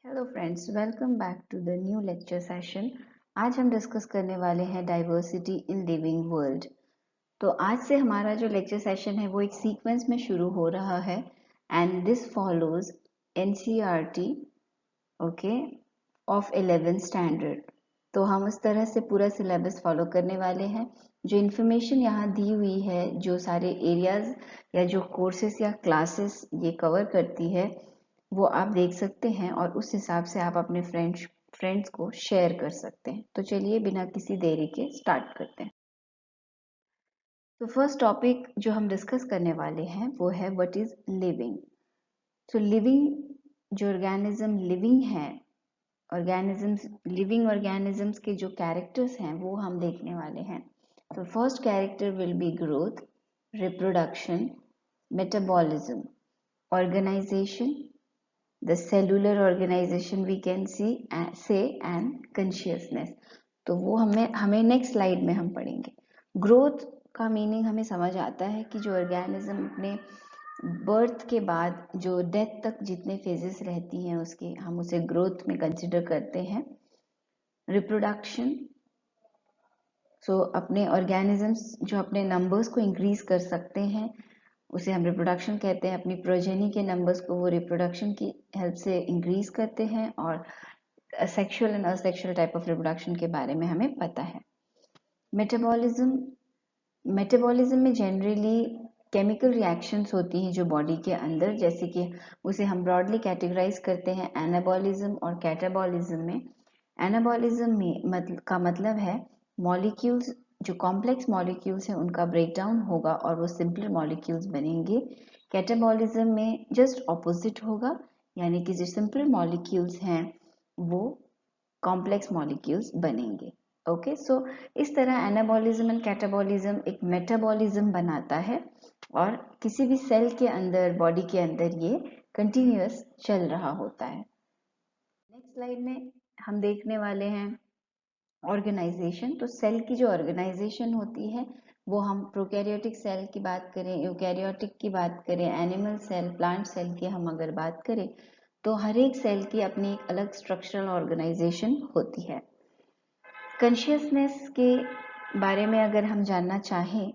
Hello friends, welcome back to the new lecture session. आज हम discuss करने वाले हैं डाइवर्सिटी इन लिविंग वर्ल्ड। तो आज से हमारा जो लेक्चर सेशन है वो एक सीक्वेंस में शुरू हो रहा है and this follows NCERT okay of 11th standard. तो हम उस तरह से पूरा सिलेबस फॉलो करने वाले हैं। जो इन्फॉर्मेशन यहाँ दी हुई है, जो सारे एरियाज या जो कोर्सेस या क्लासेस ये कवर करती है वो आप देख सकते हैं और उस हिसाब से आप अपने फ्रेंड्स को शेयर कर सकते हैं। तो चलिए बिना किसी देरी के स्टार्ट करते हैं। तो फर्स्ट टॉपिक जो हम डिस्कस करने वाले हैं वो है व्हाट इज लिविंग। तो लिविंग जो ऑर्गेनिज्म लिविंग है, ऑर्गेनिजम्स लिविंग ऑर्गेनिजम्स के जो कैरेक्टर्स हैं वो हम देखने वाले हैं। तो first character will be growth, reproduction, metabolism, organization, the cellular organization we can say and consciousness। तो वो हमें नेक्स्ट स्लाइड में हम पढ़ेंगे। ग्रोथ का मीनिंग हमें समझ आता है कि जो ऑर्गेनिज्म अपने बर्थ के बाद जो डेथ तक जितने फेजेस रहती हैं उसके हम उसे ग्रोथ में कंसिडर करते हैं। रिप्रोडक्शन, सो अपने ऑर्गेनिजम्स जो अपने नंबर्स को इंक्रीज कर सकते हैं उसे हम रिप्रोडक्शन कहते हैं। अपनी प्रोजेनी के नंबर्स को वो रिप्रोडक्शन की हेल्प से इंक्रीज करते हैं और sexual and asexual type of reproduction के बारे में हमें पता है। मेटाबॉलिज्म में जनरली केमिकल रिएक्शंस होती हैं जो बॉडी के अंदर, जैसे कि उसे हम ब्रॉडली कैटेगराइज करते हैं एनाबॉलिज्म और कैटाबॉलिज्म में। एनाबॉलिज्म में का मतलब है मॉलिक्यूल्स, जो कॉम्प्लेक्स मॉलिक्यूल्स हैं उनका ब्रेकडाउन होगा और वो सिंपल मॉलिक्यूल्स बनेंगे। कैटाबॉलिज्म में जस्ट ऑपोजिट होगा, यानी कि जो सिंपल मॉलिक्यूल्स हैं वो कॉम्प्लेक्स मॉलिक्यूल्स बनेंगे। ओके, सो इस तरह एनाबॉलिज्म एंड कैटाबॉलिज्म एक मेटाबॉलिज्म बनाता है और किसी भी सेल के अंदर, बॉडी के अंदर ये कंटिन्यूअस चल रहा होता है। नेक्स्ट स्लाइड में हम देखने वाले हैं ऑर्गेनाइजेशन। तो सेल की जो ऑर्गेनाइजेशन होती है वो हम प्रोकैरियोटिक सेल की बात करें, यूकैरियोटिक की बात करें, एनिमल सेल, प्लांट सेल की हम अगर बात करें तो हर एक सेल की अपनी एक अलग स्ट्रक्चरल ऑर्गेनाइजेशन होती है। कॉन्शियसनेस के बारे में अगर हम जानना चाहें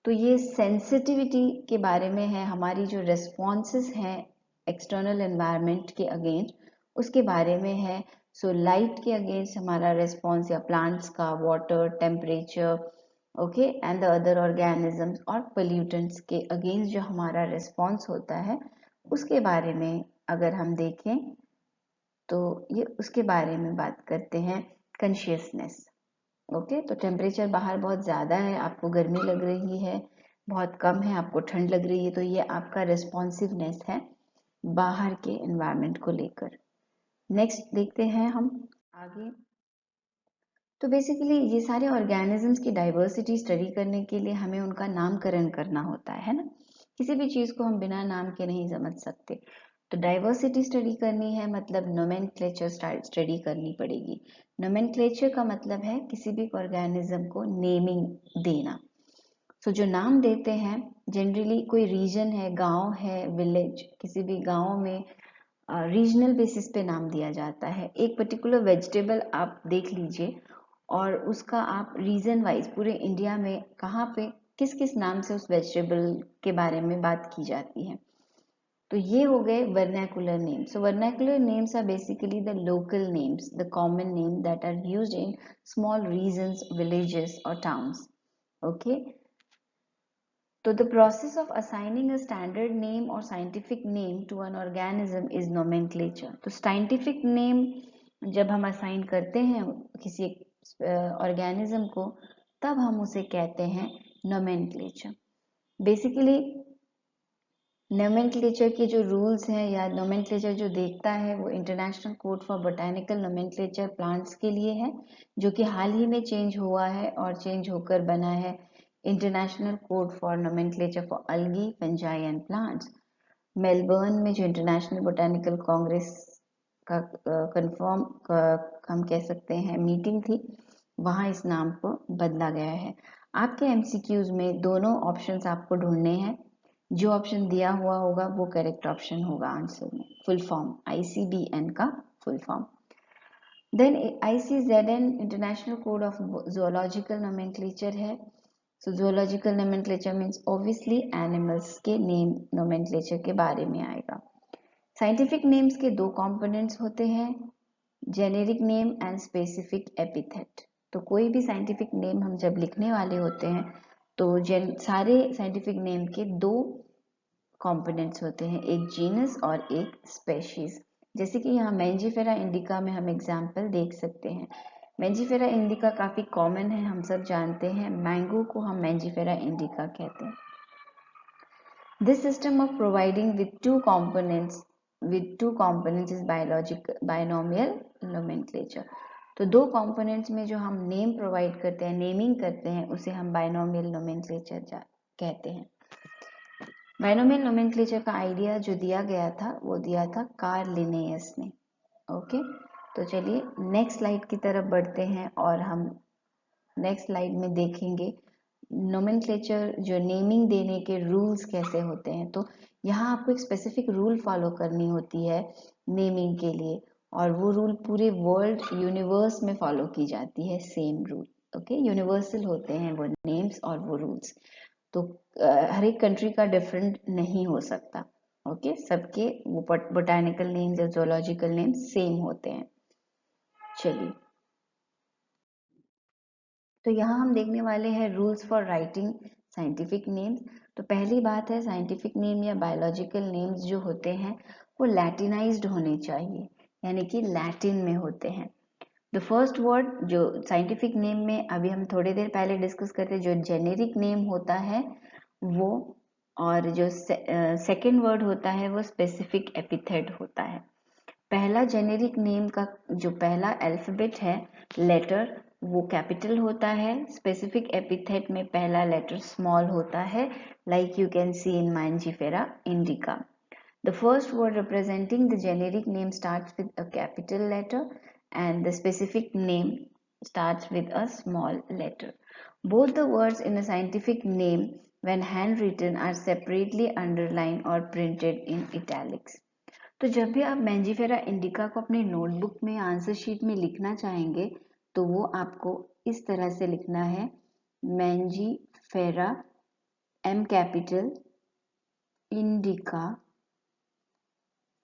तो ये सेंसिटिविटी के बारे में है, हमारी जो रिस्पॉन्सेस हैं एक्सटर्नल एनवायरनमेंट के अगेंस्ट उसके बारे में है। सो लाइट के अगेंस्ट हमारा रिस्पॉन्स या प्लांट्स का, water, temperature, okay and the other organisms और पोल्यूटेंट्स के अगेंस्ट जो हमारा रिस्पॉन्स होता है उसके बारे में अगर हम देखें तो ये उसके बारे में बात करते हैं कॉन्शियसनेस। ओके, तो टेम्परेचर बाहर बहुत ज़्यादा है, आपको गर्मी लग रही है, बहुत कम है, आपको ठंड लग रही है, तो ये आपका रिस्पॉन्सिवनेस है बाहर के एनवायरनमेंट को लेकर। नेक्स्ट देखते हैं हम आगे। तो बेसिकली ये सारे ऑर्गेनिजम्स की डाइवर्सिटी स्टडी करने के लिए हमें उनका नामकरण करना होता है ना। किसी भी चीज़ को हम बिना नाम के नहीं समझ सकते। तो डाइवर्सिटी स्टडी करनी है मतलब नोमेनक्लेचर स्टडी करनी पड़ेगी। नोमेनक्लेचर का मतलब है किसी भी ऑर्गेनिज्म को नेमिंग देना। सो जो नाम देते हैं जनरली कोई रीजन है, गांव है, विलेज, किसी भी गांव में रीजनल बेसिस पे नाम दिया जाता है। एक पर्टिकुलर वेजिटेबल आप देख लीजिए और उसका आप रीजन वाइज पूरे इंडिया में कहाँ पे किस किस नाम से उस वेजिटेबल के बारे में बात की जाती है। तो ये हो गए vernacular names. So vernacular names are basically the local names, the common name that are used in small regions, villages और टाउन्स। ओके, तो the process of assigning a standard name or scientific name to an organism is nomenclature। तो scientific name जब हम assign करते हैं किसी organism को तब हम उसे कहते हैं nomenclature। Basically nomenclature के जो rules हैं या nomenclature जो देखता है वो international code for botanical nomenclature plants के लिए है, जो कि हाल ही में चेंज हुआ है और चेंज होकर बना है international code for nomenclature for algae, fungi and plants. Melbourne में जो इंटरनेशनल बोटेनिकल कांग्रेस का कंफर्म हम कह सकते हैं मीटिंग थी, वहाँ इस नाम को बदला गया है। आपके एमसीक्यूज में दोनों ऑप्शंस आपको ढूंढने हैं, जो ऑप्शन दिया हुआ होगा वो करेक्ट ऑप्शन होगा आंसर में। फुल फॉर्म ICBN का full form. Then ICZN International Code of Zoological Nomenclature है. So zoological nomenclature means obviously animals के name nomenclature के बारे में आएगा. Scientific names के दो components होते हैं, generic name and specific epithet. तो कोई भी साइंटिफिक नेम हम जब लिखने वाले होते हैं तो सारे साइंटिफिक नेम के दो कंपोनेंट्स होते हैं, एक जीनस और एक स्पेशीज. जैसे कि यहाँ मैंजीफेरा इंडिका में हम एग्जांपल देख सकते हैं. मैंजीफेरा इंडिका काफी कॉमन है, हम सब जानते हैं. मैंगो को हम मैंजीफेरा इंडिका कहते हैं. This system of providing with two components is binomial nomenclature. तो दो कंपोनेंट्स में जो हम नेम प्रोवाइड करते हैं, नेमिंग करते हैं, उसे हम बायनोमियल नोमेनक्लेचर कहते हैं. बायनोमियल नोमेनक्लेचर का आइडिया जो दिया गया था वो दिया था कार्ल लिनेयस ने. ओके, तो चलिए नेक्स्ट स्लाइड की तरफ बढ़ते हैं और हम नेक्स्ट स्लाइड में देखेंगे नोमेनक्लेचर जो नेमिंग देने के रूल्स कैसे होते हैं. तो यहाँ आपको एक स्पेसिफिक रूल फॉलो करनी होती है नेमिंग के लिए, और वो रूल पूरे वर्ल्ड यूनिवर्स में फॉलो की जाती है. सेम रूल, ओके, यूनिवर्सल होते हैं वो नेम्स और वो रूल्स. तो हर एक कंट्री का डिफरेंट नहीं हो सकता. ओके, सबके वो बोटानिकल नेम्स या जोलॉजिकल नेम्स सेम होते हैं. चलिए, तो यहाँ हम देखने वाले हैं rules for writing scientific names. तो पहली बात है, साइंटिफिक नेम या बायोलॉजिकल नेम्स जो होते हैं वो लैटिनाइज्ड होने चाहिए, यानी कि लैटिन में होते हैं. द फर्स्ट वर्ड जो साइंटिफिक नेम में अभी हम थोड़ी देर पहले डिस्कस करते, जो जेनेरिक नेम होता है वो, और जो सेकेंड वर्ड होता है वो स्पेसिफिक एपिथेट होता है. पहला जेनेरिक नेम का जो पहला अल्फाबेट है, लेटर, वो कैपिटल होता है. स्पेसिफिक एपिथेट में पहला लेटर स्मॉल होता है, like you can see in Mangifera indica. The first word representing the generic name starts with a capital letter and the specific name starts with a small letter. Both the words in a scientific name when handwritten are separately underlined or printed in italics. तो जब भी आप Mangifera indica को अपनी notebook में answer sheet में लिखना चाहेंगे तो वो आपको इस तरह से लिखना है, Mangifera M capital indica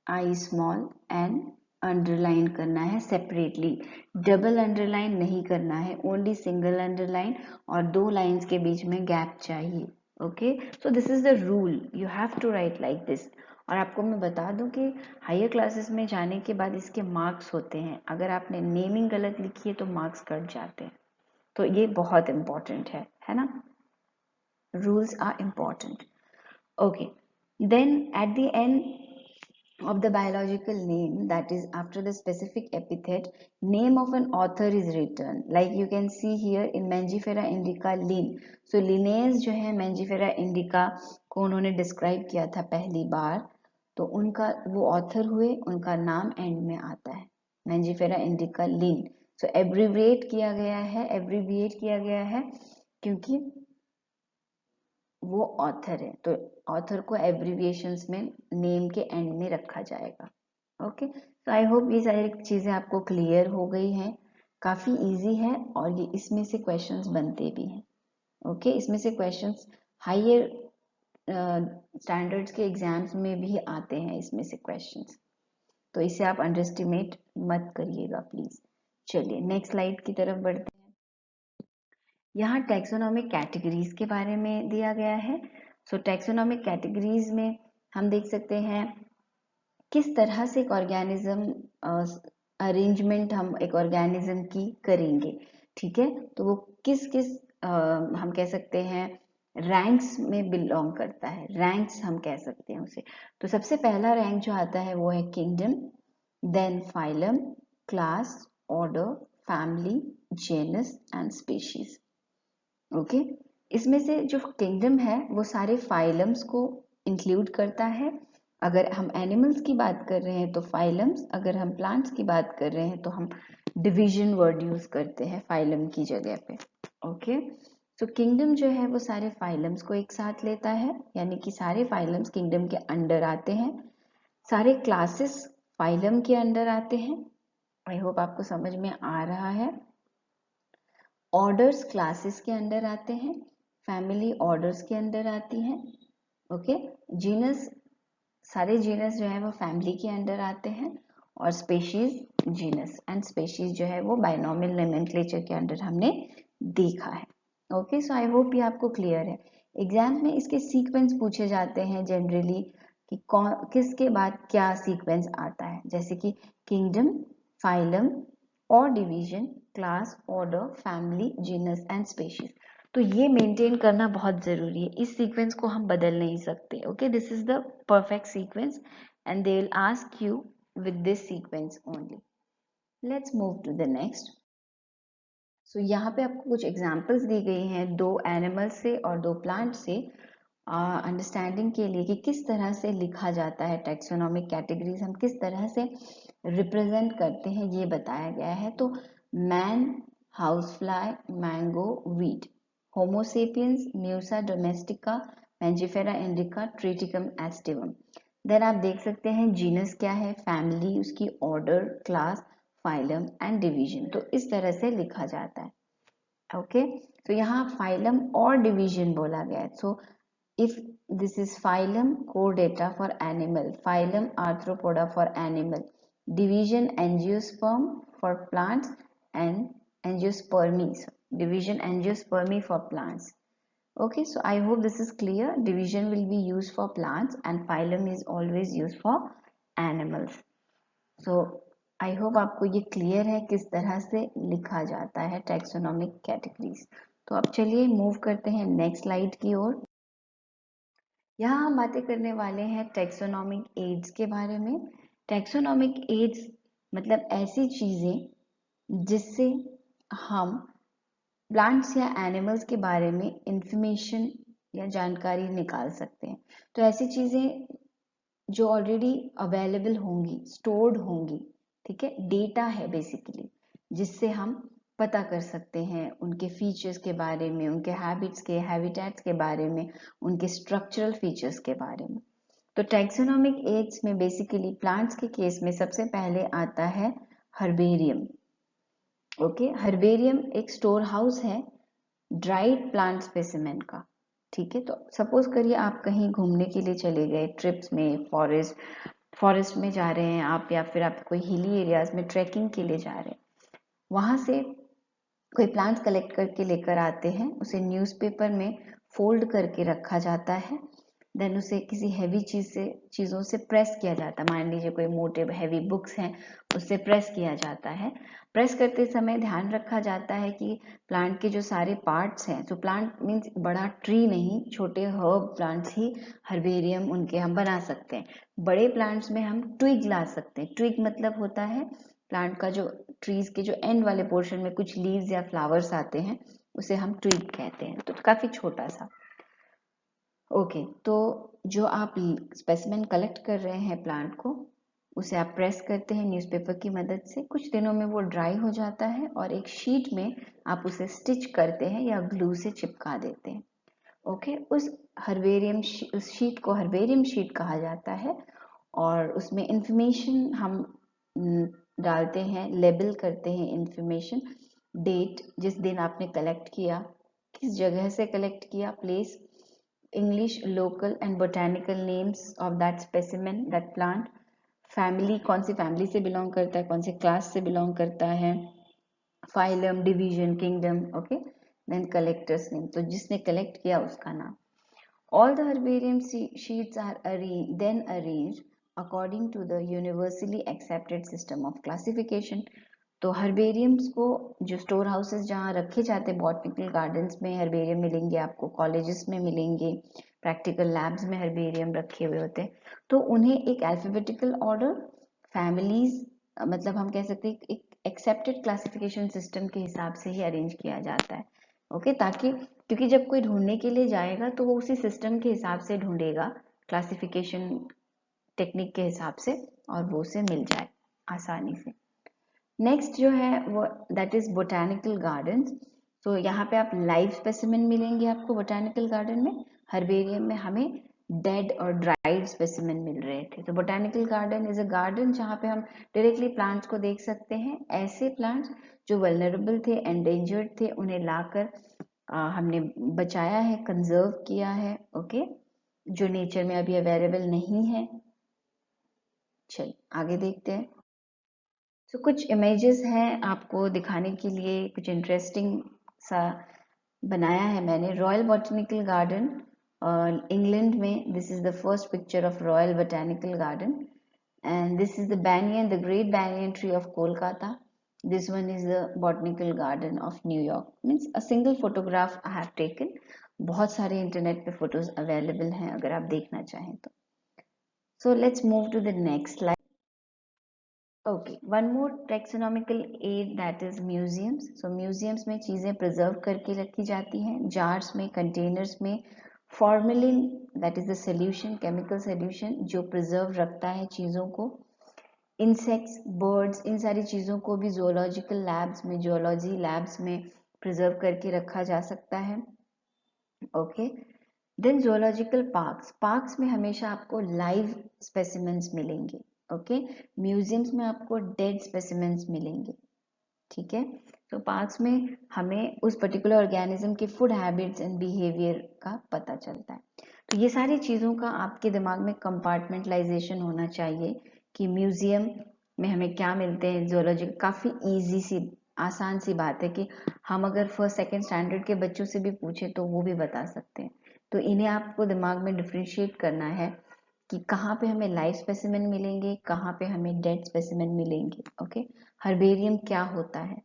I small and underline करना है सेपरेटली. डबल अंडरलाइन नहीं करना है, ओनली सिंगल अंडरलाइन, और दो लाइंस के बीच में गैप चाहिए. Okay, so this is the rule, you have to write like this. और आपको मैं बता दूं कि हायर क्लासेस में जाने के बाद इसके मार्क्स होते हैं. अगर आपने नेमिंग गलत लिखी है तो मार्क्स कट जाते हैं. तो ये बहुत इंपॉर्टेंट है ना. Rules are important. Okay, then at the end of the biological name, that is after the specific epithet, name of an author is written, like you can see here in Mangifera indica Linn. So Linnaeus जो है Mangifera indica को उन्होंने describe किया था पहली बार, तो उनका वो ऑथर हुए, उनका नाम एंड में आता है, Mangifera indica Linn. So abbreviate किया गया है क्योंकि वो ऑथर है, तो ऑथर को एब्रीविएशंस में नेम के एंड में रखा जाएगा. ओके, तो आई होप ये सारी चीजें आपको क्लियर हो गई हैं. काफी इजी है और ये इसमें से क्वेश्चंस बनते भी हैं. ओके, इसमें से क्वेश्चंस हायर स्टैंडर्ड्स के एग्जाम्स में भी आते हैं इसमें से क्वेश्चंस, तो इसे आप अंडरएस्टिमेट मत करिएगा प्लीज. चलिए नेक्स्ट स्लाइड की तरफ बढ़ते हैं. यहाँ टैक्सोनॉमिक कैटेगरीज के बारे में दिया गया है. सो टैक्सोनॉमिक कैटेगरीज में हम देख सकते हैं किस तरह से एक ऑर्गेनिज्म अरेंजमेंट हम एक ऑर्गेनिज्म की करेंगे. ठीक है, तो वो किस किस हम कह सकते हैं रैंक्स में बिलोंग करता है. रैंक्स हम कह सकते हैं उसे. तो सबसे पहला रैंक जो आता है वो है kingdom, then phylum, class, order, family, genus and species. Okay, इसमें से जो किंगडम है वो सारे फाइलम्स को इंक्लूड करता है. अगर हम एनिमल्स की बात कर रहे हैं तो फाइलम्स, अगर हम प्लांट्स की बात कर रहे हैं तो हम डिवीजन वर्ड यूज करते हैं फाइलम की जगह पे. ओके, सो किंगडम जो है वो सारे फाइलम्स को एक साथ लेता है, यानी कि सारे फाइलम्स किंगडम के अंडर आते हैं. सारे क्लासेस फाइलम के अंडर आते हैं। आई होप आपको समझ में आ रहा है। ऑर्डर्स क्लासेस के अंडर आते हैं। फैमिली ऑर्डर्स के अंडर आती हैं। ओके, जीनस, सारे जीनस जो है वो फैमिली के अंडर आते हैं। और स्पेशीज, जीनस एंड स्पेशीज जो है वो बाइनोमियल नोमेनक्लेचर के अंडर हमने देखा है। ओके, सो आई होप ये आपको क्लियर है। एग्जाम में इसके सीक्वेंस पूछे जाते हैं जनरली कि कौन किसके बाद क्या सीक्वेंस आता है, जैसे कि किंगडम, फाइलम और division, class, order, family, genus and species. तो ये मेंटेन करना बहुत जरूरी है, इस सीक्वेंस को हम बदल नहीं सकते। Okay, this is the perfect sequence and they will ask you with this sequence only. Let's move to the next. So यहाँ पे आपको कुछ एग्जांपल्स दी गई हैं, 2 एनिमल्स से और 2 प्लांट से, अंडरस्टैंडिंग के लिए कि किस तरह से लिखा जाता है टैक्सोनॉमिक कैटेगरीज, हम किस तरह से रिप्रेजेंट करते हैं ये बताया गया है। तो man, house fly, mango, wheat, homo sapiens, musa domestica, mangifera indica, triticum aestivum. Then आप देख सकते हैं जीनस क्या है, फैमिली, उसकी order, class, phylum and division. तो इस तरह से लिखा जाता है। ओके, तो यहाँ फाइलम और डिवीजन बोला गया है। सो if this is phylum, chordata for animal, phylum Arthropoda for animal, division Angiosperm for plants and Angiospermes, division Angiospermi for plants. Okay, so I hope this is clear. Division will be used for plants and phylum is always used for animals. So I hope आपको ये clear है किस तरह से लिखा जाता है taxonomic categories. तो अब चलिए मूव करते हैं नेक्स्ट स्लाइड की ओर। यहाँ हम बातें करने वाले हैं टैक्सोनॉमिक एड्स के बारे में। टैक्सोनॉमिक एड्स मतलब ऐसी चीजें जिससे हम प्लांट्स या एनिमल्स के बारे में इंफॉर्मेशन या जानकारी निकाल सकते हैं। तो ऐसी चीजें जो ऑलरेडी अवेलेबल होंगी, स्टोर्ड होंगी, ठीक है, डेटा है बेसिकली, जिससे हम पता कर सकते हैं उनके फीचर्स के बारे में, उनके हैबिट्स के, हैबिटेट्स के बारे में, उनके स्ट्रक्चरल फीचर्स के बारे में। तो टैक्सोनॉमिक एड्स में बेसिकली प्लांट्स के केस में सबसे पहले आता है हर्बेरियम। ओके, हर्बेरियम एक स्टोर हाउस है ड्राइड प्लांट स्पेसिमेन का। ठीक है, तो सपोज करिए आप कहीं घूमने के लिए चले गए ट्रिप्स में, फॉरेस्ट में जा रहे हैं आप, या फिर आप कोई हिली एरियाज में ट्रैकिंग के लिए जा रहे हैं, वहां से कोई प्लांट्स कलेक्ट करके लेकर आते हैं, उसे न्यूज़पेपर में फोल्ड करके रखा जाता है, देन उसे किसी हैवी चीज़ों से प्रेस किया जाता है। मान लीजिए कोई मोटे हैवी बुक्स हैं, उससे प्रेस किया जाता है। प्रेस करते समय ध्यान रखा जाता है कि प्लांट के जो सारे पार्ट्स हैं, तो प्लांट मीन्स बड़ा ट्री नहीं, छोटे हर्ब प्लांट्स ही हर्बेरियम उनके हम बना सकते हैं। बड़े प्लांट्स में हम ट्विग ला सकते हैं। ट्विग मतलब होता है प्लांट का जो ट्रीज के जो एंड वाले पोर्शन में कुछ लीव्स या फ्लावर्स आते हैं, उसे हम ट्विग कहते हैं। तो काफी छोटा सा। ओके, तो जो आप स्पेसिमेन कलेक्ट कर रहे हैं प्लांट को, उसे आप प्रेस करते हैं न्यूज़पेपर की मदद से, कुछ दिनों में वो ड्राई हो जाता है और एक शीट में आप उसे स्टिच करते हैं या ग्लू से चिपका देते हैं। ओके, उस शीट को हर्बेरियम शीट कहा जाता है और उसमें इंफॉर्मेशन हम डालते हैं, लेबल करते हैं इंफॉर्मेशन, डेट, जिस दिन आपने कलेक्ट किया, किस जगह से कलेक्ट किया, place, English, local and botanical names of that specimen, that plant, family, कौन सी फैमिली से बिलोंग करता है, कौन से क्लास से बिलोंग करता है, phylum, division, kingdom, okay, then collectors name, तो जिसने कलेक्ट किया उसका नाम। All the herbarium sheets are then arranged according to the universally accepted system of classification. तो हर्बेरियम्स को जो स्टोर हाउसेस जहाँ रखे जाते हैं, बॉटनिकल गार्डन्स में हर्बेरियम मिलेंगे आपको, कॉलेजेस में मिलेंगे, प्रैक्टिकल लैब्स में हर्बेरियम रखे हुए होते हैं। तो उन्हें एक अल्फाबेटिकल ऑर्डर, फैमिलीज, मतलब हम कह सकते हैं एक एक्सेप्टेड क्लासिफिकेशन सिस्टम के हिसाब से ही अरेंज किया जाता है। ओके, ताकि क्योंकि जब कोई ढूंढने के लिए जाएगा तो वो उसी सिस्टम के हिसाब से ढूंढेगा, क्लासिफिकेशन टेक्निक के हिसाब से, और वो उसे मिल जाए आसानी से। नेक्स्ट जो है वो दैट इज बोटानिकल गार्डन्स। तो यहाँ पे आप लाइव स्पेसिमेन मिलेंगे आपको बोटानिकल गार्डन में। हर्बेरियम में हमें डेड और ड्राइड स्पेसिमेन मिल रहे थे। तो botanical garden is a garden जहाँ पे हम डायरेक्टली प्लांट्स को देख सकते हैं। ऐसे प्लांट्स जो वल्नरेबल थे, एंडेंजर्ड थे, उन्हें लाकर हमने बचाया है, कंजर्व किया है, ओके, जो नेचर में अभी अवेलेबल नहीं है। चलिए आगे देखते हैं। तो कुछ इमेजेस हैं आपको दिखाने के लिए, कुछ इंटरेस्टिंग सा बनाया है मैंने। रॉयल बॉटनिकल गार्डन इंग्लैंड में, this is the first picture of royal botanical garden, and this is the banyan, the great banyan tree of Kolkata. This one is the botanical garden of New York. Means a single photograph I have taken. बहुत सारे internet पे photos available हैं अगर आप देखना चाहें तो। So let's move to the next slide. Okay, one more taxonomical aid, that is museums. So museums में चीजें प्रिजर्व करके रखी जाती हैं, जार्स में, कंटेनर्स में। Formalin, that is the solution, chemical solution जो प्रिजर्व रखता है चीजों को। इंसेक्ट्स, बर्ड्स, इन सारी चीज़ों को भी जोलॉजिकल लैब्स में, जियोलॉजी लैब्स में प्रिजर्व करके रखा जा सकता है, okay. Then zoological parks, parks में हमेशा आपको लाइव स्पेसिमेंट्स मिलेंगे, ओके। म्यूजियम्स में आपको डेड स्पेसिमेंट्स मिलेंगे, ठीक है। तो पार्क्स में हमें उस पर्टिकुलर ऑर्गेनिज्म के फूड हैबिट्स एंड बिहेवियर का पता चलता है। तो ये सारी चीज़ों का आपके दिमाग में कंपार्टमेंटलाइजेशन होना चाहिए कि म्यूजियम में हमें क्या मिलते हैं। जोलॉजी काफ़ी इजी सी, आसान सी बात है कि हम अगर फर्स्ट सेकंड स्टैंडर्ड के बच्चों से भी पूछें तो वो भी बता सकते हैं। तो इन्हें आपको दिमाग में डिफ्रेंशिएट करना है कि कहाँ पे हमें लाइव स्पेसिमेन मिलेंगे, कहाँ पे हमें डेड स्पेसिमेन मिलेंगे, ओके। हर्बेरियम क्या होता है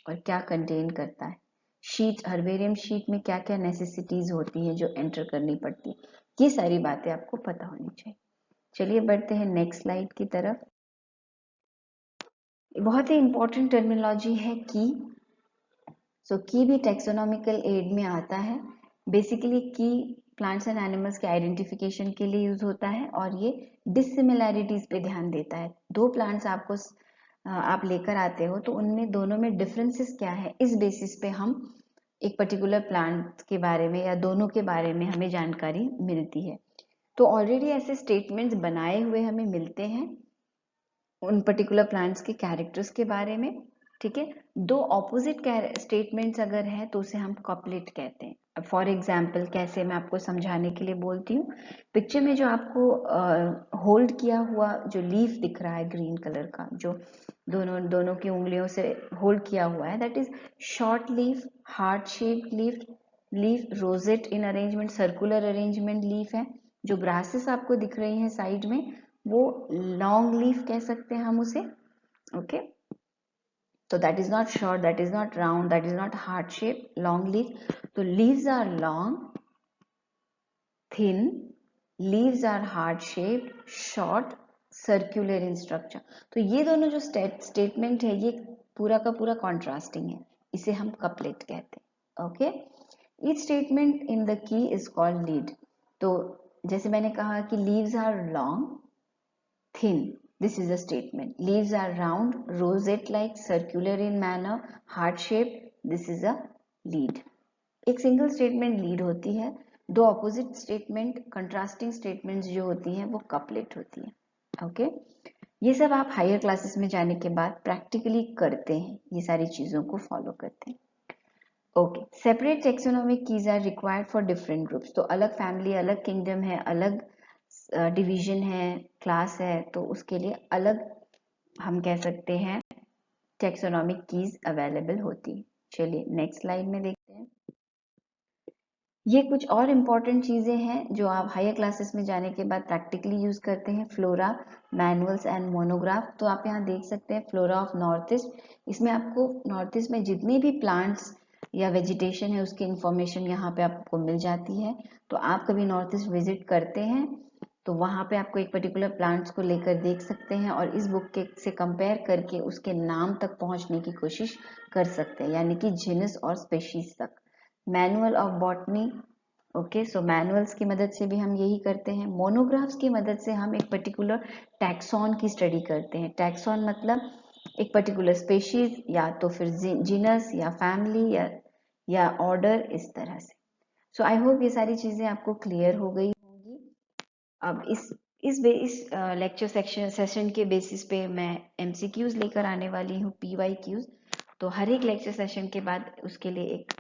और क्या कंटेन करता है, शीट, हर्बेरियम शीट में क्या क्या नेसेसिटीज होती हैं जो एंटर करनी पड़ती है, ये सारी बातें आपको पता होनी चाहिए। चलिए बढ़ते हैं नेक्स्ट स्लाइड की तरफ। बहुत ही इंपॉर्टेंट टर्मिनोलॉजी है की। सो की भी टेक्सोनॉमिकल एड में आता है। बेसिकली की प्लांट्स एंड एनिमल्स के आइडेंटिफिकेशन के लिए यूज होता है और ये डिसिमिलैरिटीज पे ध्यान देता है। दो प्लांट्स आपको आप लेकर आते हो तो उनमें दोनों में डिफरेंसेस क्या है, इस बेसिस पे हम एक पर्टिकुलर प्लांट के बारे में या दोनों के बारे में हमें जानकारी मिलती है। तो ऑलरेडी ऐसे स्टेटमेंट्स बनाए हुए हमें मिलते हैं उन पर्टिकुलर प्लांट्स के कैरेक्टर्स के बारे में, ठीक है। दो ऑपोजिट स्टेटमेंट्स अगर है तो उसे हम कपलेट कहते हैं। अब फॉर एग्जाम्पल कैसे, मैं आपको समझाने के लिए बोलती हूँ। पिक्चर में जो आपको होल्ड किया हुआ जो लीफ दिख रहा है ग्रीन कलर का, जो दोनों की उंगलियों से होल्ड किया हुआ है, that is short leaf, heart shaped leaf rosette in arrangement, circular arrangement leaf है। जो ग्रासेस आपको दिख रही हैं साइड में वो लॉन्ग लीफ कह सकते हैं हम उसे, ओके। तो that is not short, that is not round, that is not heart shape, long leaf. तो leaves are long, thin, leaves are heart shaped, short, circular in structure. तो ये दोनों जो स्टेटमेंट है ये पूरा का पूरा कॉन्ट्रास्टिंग है, इसे हम कपलेट कहते हैं, okay. Each statement in the key is called lead. तो जैसे मैंने कहा कि leaves are long, thin, this is a statement. Leaves are round, rosette like, circular in manner, heart shaped, this is a lead. एक single statement lead होती है, दो opposite statement, contrasting statements जो होती हैं वो कपलेट होती है, ओके। ये सब आप हायर क्लासेस में जाने के बाद प्रैक्टिकली करते हैं, ये सारी चीजों को फॉलो करते हैं, okay. Separate taxonomic keys are required for different groups. तो अलग फैमिली, अलग किंगडम है, अलग डिवीजन है, क्लास है, तो उसके लिए अलग हम कह सकते हैं टेक्सोनॉमिक कीज अवेलेबल होती है। चलिए नेक्स्ट स्लाइड में देखते हैं। ये कुछ और इम्पॉर्टेंट चीजें हैं जो आप हायर क्लासेस में जाने के बाद प्रैक्टिकली यूज करते हैं। Flora, manuals and monograph. तो आप यहाँ देख सकते हैं फ्लोरा ऑफ नॉर्थ ईस्ट। इसमें आपको नॉर्थ ईस्ट में जितने भी प्लांट्स या वेजिटेशन है उसकी इंफॉर्मेशन यहाँ पे आपको मिल जाती है। तो आप कभी नॉर्थ ईस्ट विजिट करते हैं तो वहाँ पे आपको एक पर्टिकुलर प्लांट्स को लेकर देख सकते हैं और इस बुक के से कंपेयर करके उसके नाम तक पहुँचने की कोशिश कर सकते हैं, यानी कि जीनस और स्पेशीज तक। Manual of botany, okay. So manuals की मदद से भी हम यही करते हैं। मोनोग्राफ्स की मदद से हम एक पर्टिकुलर टैक्सॉन की स्टडी करते हैं। टैक्सॉन मतलब एक पर्टिकुलर स्पेशीज या तो फिर जीनस या फैमिली या ऑर्डर, इस तरह से। सो आई होप ये सारी चीजें आपको क्लियर हो गई होंगी। अब इस लेक्चर सेशन के बेसिस पे मैं MCQs लेकर आने वाली हूँ, PYQs। तो हर एक लेक्चर सेशन के बाद उसके लिए एक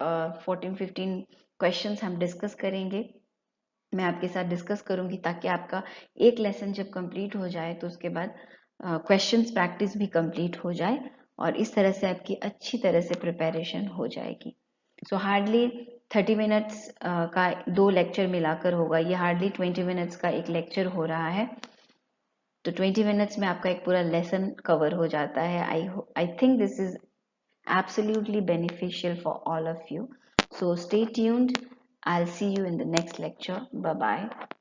14-15 क्वेश्चंस हम डिस्कस करेंगे, मैं आपके साथ डिस्कस करूंगी, ताकि आपका एक लेसन जब कंप्लीट हो जाए तो उसके बाद क्वेश्चंस प्रैक्टिस भी कंप्लीट हो जाए, और इस तरह से आपकी अच्छी तरह से प्रिपरेशन हो जाएगी। सो हार्डली 30 मिनट्स का 2 लेक्चर मिलाकर होगा, ये हार्डली 20 मिनट्स का एक लेक्चर हो रहा है। तो 20 मिनट्स में आपका एक पूरा लेसन कवर हो जाता है। I think this is absolutely beneficial for all of you. So stay tuned. I'll see you in the next lecture. Bye bye.